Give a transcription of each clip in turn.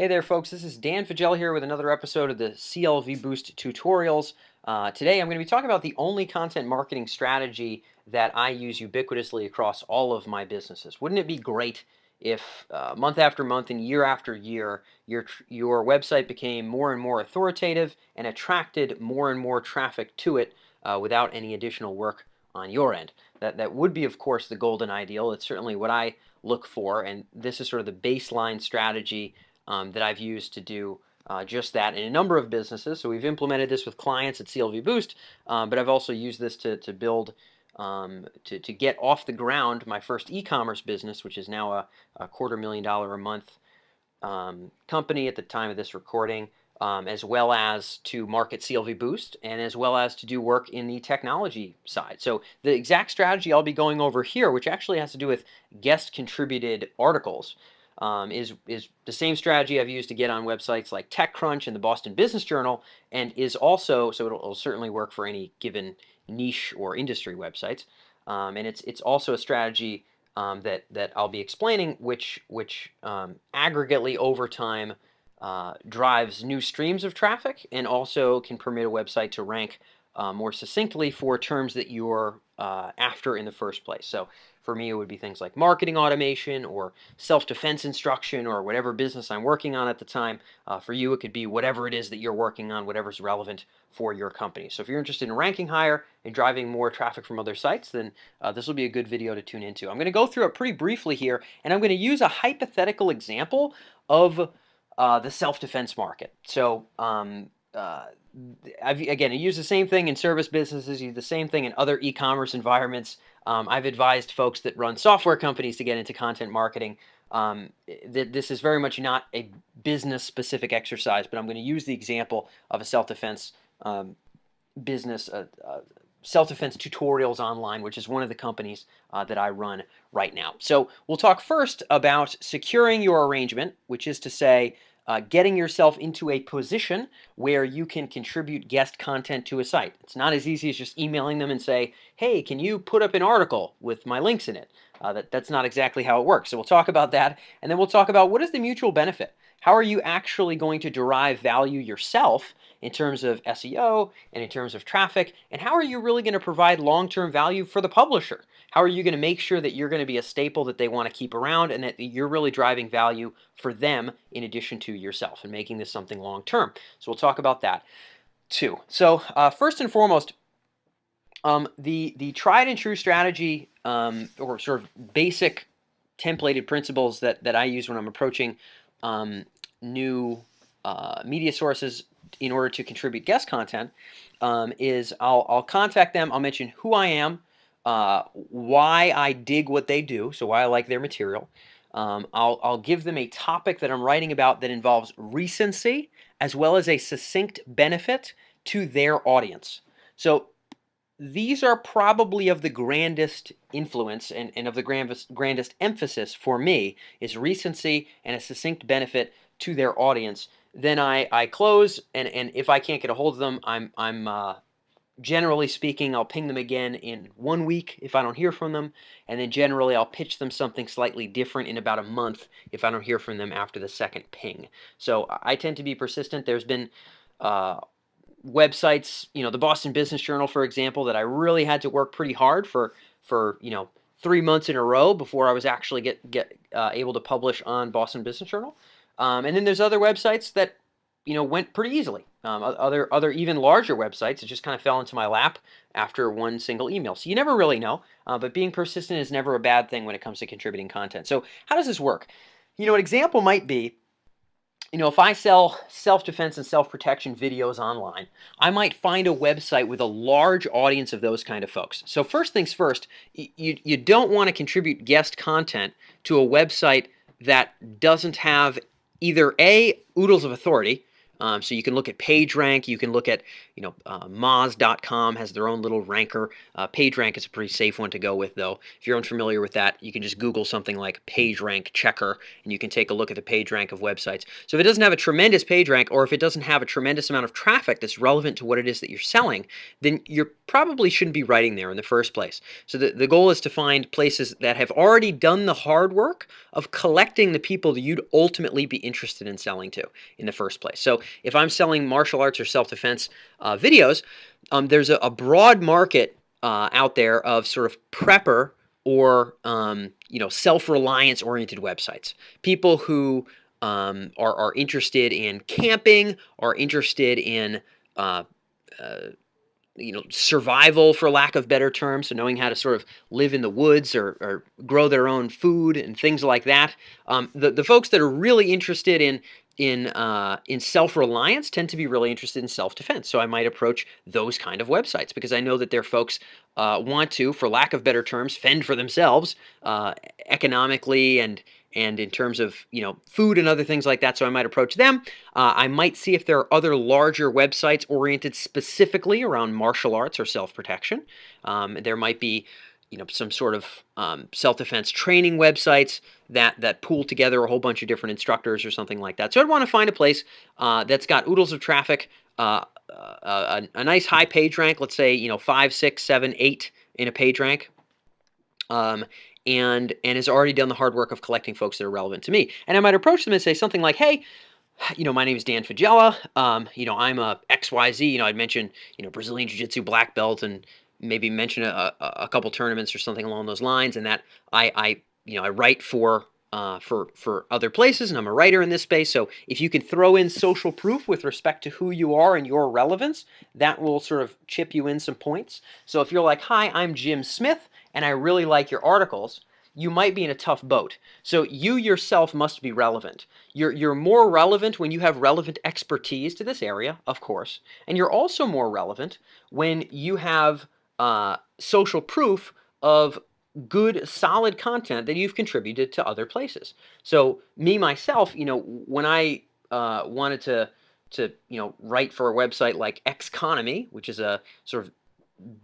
Hey there, folks. This is Dan Fagel here with another episode of the CLV Boost tutorials. Today, I'm going to be talking about the only content marketing strategy that I use ubiquitously across all of my businesses. Wouldn't it be great if month after month and year after year, your website became more and more authoritative and attracted more and more traffic to it without any additional work on your end? That would be, of course, the golden ideal. It's certainly what I look for, and this is sort of the baseline strategy that I've used to do just that in a number of businesses. So we've implemented this with clients at CLV Boost, but I've also used this to build, to get off the ground my first e-commerce business, which is now a $250,000 a month company at the time of this recording, as well as to market CLV Boost, and as well as to do work in the technology side. So the exact strategy I'll be going over here, which actually has to do with guest contributed articles, is the same strategy I've used to get on websites like TechCrunch and the Boston Business Journal, and is also, so it'll certainly work for any given niche or industry websites. And it's also a strategy that I'll be explaining, which aggregately over time drives new streams of traffic and also can permit a website to rank more succinctly for terms that you're after in the first place. So for me, it would be things like marketing automation or self-defense instruction or whatever business I'm working on at the time. For you, it could be whatever it is that you're working on, whatever's relevant for your company. So if you're interested in ranking higher and driving more traffic from other sites, then this will be a good video to tune into. I'm going to go through it pretty briefly here, and I'm going to use a hypothetical example of the self-defense market. So I use the same thing in service businesses, use the same thing in other e-commerce environments. I've advised folks that run software companies to get into content marketing. This is very much not a business-specific exercise, but I'm going to use the example of a self-defense business, self-defense tutorials online, which is one of the companies that I run right now. So we'll talk first about securing your arrangement, which is to say, getting yourself into a position where you can contribute guest content to a site. It's not as easy as just emailing them and say, hey, can you put up an article with my links in it? That's not exactly how it works. So we'll talk about that, and then we'll talk about what is the mutual benefit. How are you actually going to derive value yourself in terms of SEO and in terms of traffic, and how are you really going to provide long-term value for the publisher? How are you going to make sure that you're going to be a staple that they want to keep around and that you're really driving value for them in addition to yourself and making this something long-term? So we'll talk about that too. So first and foremost, the tried and true strategy or sort of basic templated principles that I use when I'm approaching new media sources in order to contribute guest content is I'll contact them. I'll mention who I am, why I dig what they do, so why I like their material. I'll give them a topic that I'm writing about that involves recency as well as a succinct benefit to their audience. So these are probably of the grandest influence and of the grandest emphasis for me is recency and a succinct benefit to their audience. Then I close, and if I can't get a hold of them, I'm generally speaking, I'll ping them again in 1 week if I don't hear from them, and then generally I'll pitch them something slightly different in about a month if I don't hear from them after the second ping. So I tend to be persistent. There's been websites, the Boston Business Journal, for example, that I really had to work pretty hard for 3 months in a row before I was actually able to publish on Boston Business Journal. And then there's other websites that went pretty easily. Other even larger websites, it just kind of fell into my lap after one single email. So you never really know, but being persistent is never a bad thing when it comes to contributing content. So how does this work? An example might be, if I sell self-defense and self-protection videos online, I might find a website with a large audience of those kind of folks. So first things first, you don't want to contribute guest content to a website that doesn't have either A, oodles of authority, So you can look at PageRank. You can look at, Moz.com has their own little ranker. PageRank is a pretty safe one to go with, though. If you're unfamiliar with that, you can just Google something like PageRank checker, and you can take a look at the PageRank of websites. So if it doesn't have a tremendous PageRank, or if it doesn't have a tremendous amount of traffic that's relevant to what it is that you're selling, then you probably shouldn't be writing there in the first place. So the goal is to find places that have already done the hard work of collecting the people that you'd ultimately be interested in selling to in the first place. So if I'm selling martial arts or self-defense videos, there's a broad market out there of sort of prepper or self-reliance oriented websites. People who are interested in camping, are interested in survival, for lack of better terms, so knowing how to sort of live in the woods or grow their own food and things like that. The folks that are really interested in self-reliance tend to be really interested in self-defense. So I might approach those kind of websites because I know that their folks want to, for lack of better terms, fend for themselves economically and in terms of food and other things like that. So I might approach them. I might see if there are other larger websites oriented specifically around martial arts or self-protection. There might be some sort of self-defense training websites that pool together a whole bunch of different instructors or something like that. So I'd want to find a place that's got oodles of traffic, a nice high page rank, let's say 5, 6, 7, 8 in a page rank. And has already done the hard work of collecting folks that are relevant to me. And I might approach them and say something like, hey, my name is Dan Fagella. I'm a XYZ. I'd mention, Brazilian Jiu-Jitsu black belt and maybe mention a couple tournaments or something along those lines. And that I write for other places, and I'm a writer in this space. So if you can throw in social proof with respect to who you are and your relevance, that will sort of chip you in some points. So if you're like, hi, I'm Jim Smith, and I really like your articles, you might be in a tough boat. So you yourself must be relevant. You're more relevant when you have relevant expertise to this area, of course, and you're also more relevant when you have social proof of good, solid content that you've contributed to other places. So me, myself, when I wanted to write for a website like Xconomy, which is a sort of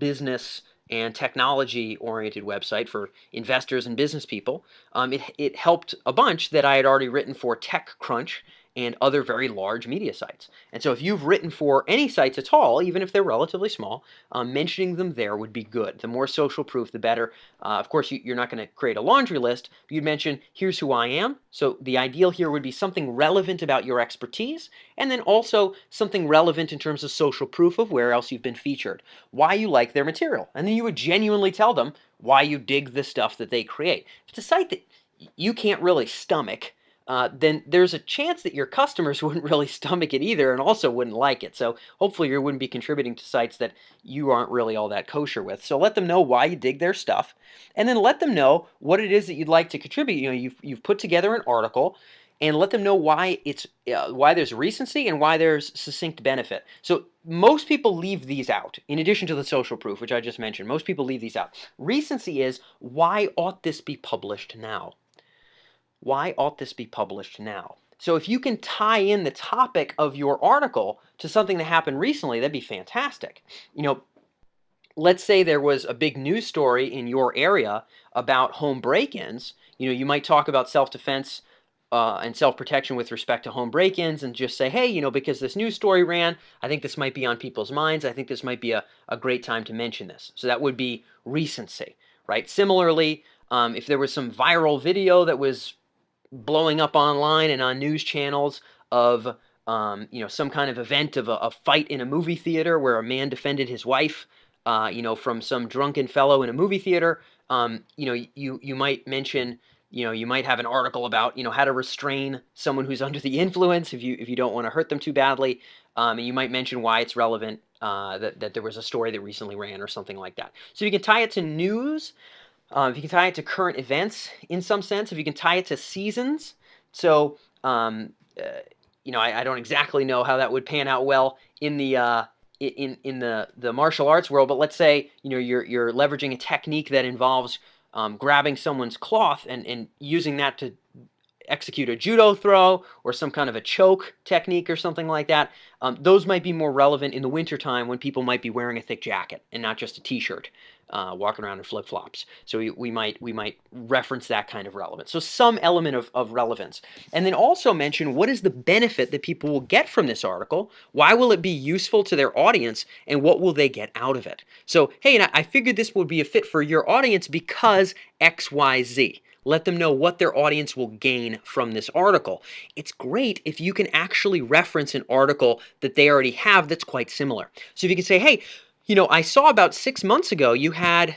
business and technology-oriented website for investors and business people, it helped a bunch that I had already written for TechCrunch and other very large media sites. And so if you've written for any sites at all, even if they're relatively small, mentioning them there would be good. The more social proof, the better. Of course, you're not going to create a laundry list, but you'd mention, here's who I am. So the ideal here would be something relevant about your expertise, and then also something relevant in terms of social proof of where else you've been featured, why you like their material. And then you would genuinely tell them why you dig the stuff that they create. If it's a site that you can't really stomach, then there's a chance that your customers wouldn't really stomach it either and also wouldn't like it. So hopefully you wouldn't be contributing to sites that you aren't really all that kosher with. So let them know why you dig their stuff, and then let them know what it is that you'd like to contribute. You've put together an article, and let them know why why there's recency and why there's succinct benefit. So most people leave these out, in addition to the social proof, which I just mentioned. Most people leave these out. Recency is, why ought this be published now? Why ought this be published now? So if you can tie in the topic of your article to something that happened recently, that'd be fantastic. Let's say there was a big news story in your area about home break-ins. You might talk about self-defense and self-protection with respect to home break-ins and just say, hey, because this news story ran, I think this might be on people's minds. I think this might be a great time to mention this. So that would be recency, right? Similarly, if there was some viral video that was blowing up online and on news channels of some kind of event of a fight in a movie theater where a man defended his wife from some drunken fellow in a movie theater, you might mention, you might have an article about how to restrain someone who's under the influence if you don't want to hurt them too badly, and you might mention why it's relevant, that there was a story that recently ran or something like that. So you can tie it to news. If you can tie it to current events in some sense, if you can tie it to seasons. So, I don't exactly know how that would pan out well in the the martial arts world, but let's say you're leveraging a technique that involves grabbing someone's cloth and using that to execute a judo throw or some kind of a choke technique or something like that. Those might be more relevant in the wintertime when people might be wearing a thick jacket and not just a t-shirt, walking around in flip-flops. So we might reference that kind of relevance. So some element of relevance. And then also mention what is the benefit that people will get from this article, why will it be useful to their audience, and what will they get out of it. So, hey, and I figured this would be a fit for your audience because XYZ. Let them know what their audience will gain from this article. It's great if you can actually reference an article that they already have that's quite similar. So if you can say, hey, I saw about 6 months ago you had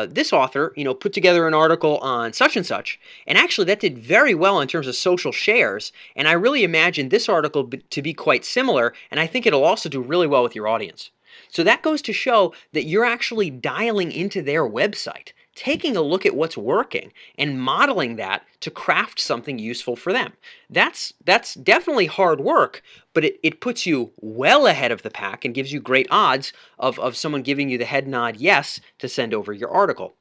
this author, put together an article on such and such, and actually that did very well in terms of social shares, and I really imagine this article to be quite similar, and I think it'll also do really well with your audience. So that goes to show that you're actually dialing into their website, taking a look at what's working and modeling that to craft something useful for them. That's definitely hard work, but it puts you well ahead of the pack and gives you great odds of someone giving you the head nod yes to send over your article.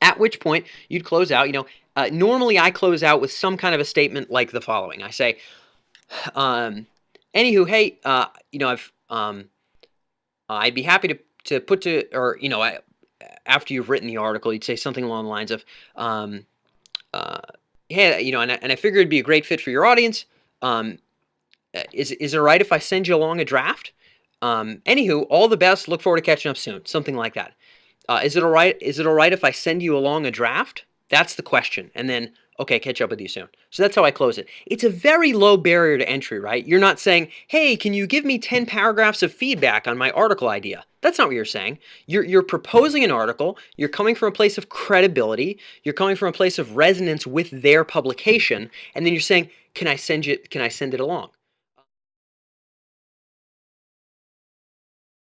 At which point you'd close out. Normally I close out with some kind of a statement like the following. I say, anywho, hey, I'd be happy to put to, or after you've written the article, you'd say something along the lines of, hey, and I figured it'd be a great fit for your audience. Is it all right if I send you along a draft? Anywho, all the best. Look forward to catching up soon. Something like that. Is it all right? Is it all right if I send you along a draft? That's the question. And then, okay, catch up with you soon. So that's how I close it. It's a very low barrier to entry, right? You're not saying, hey, can you give me 10 paragraphs of feedback on my article idea? That's not what you're saying. You're proposing an article. You're coming from a place of credibility. You're coming from a place of resonance with their publication. And then you're saying, can I send it along?